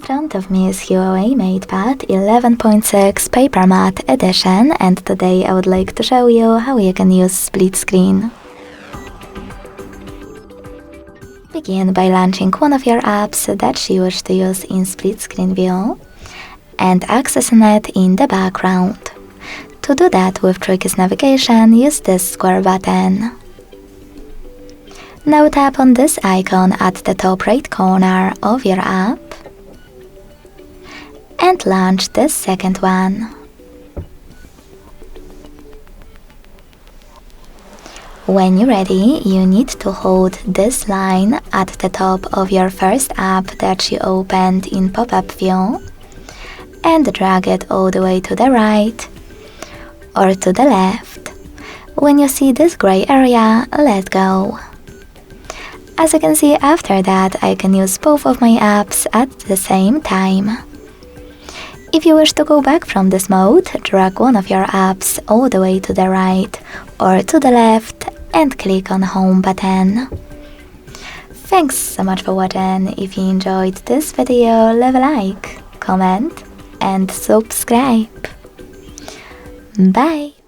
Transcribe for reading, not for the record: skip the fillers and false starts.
In front of me is Huawei MatePad 11.6 PaperMatte Edition, and today I would like to show you how you can use split screen. Begin by launching one of your apps that you wish to use in split screen view and accessing it in the background. To do that with Trick's navigation, use this square button. Now tap on this icon at the top right corner of your app and launch the second one. When you're ready, you need to hold this line at the top of your first app that you opened in pop-up view and drag it all the way to the right or to the left. When you see this gray area, let go. As you can see, after that I can use both of my apps at the same time. If you wish to go back from this mode, drag one of your apps all the way to the right or to the left and click on Home button. Thanks so much for watching. If you enjoyed this video, leave a like, comment and subscribe. Bye!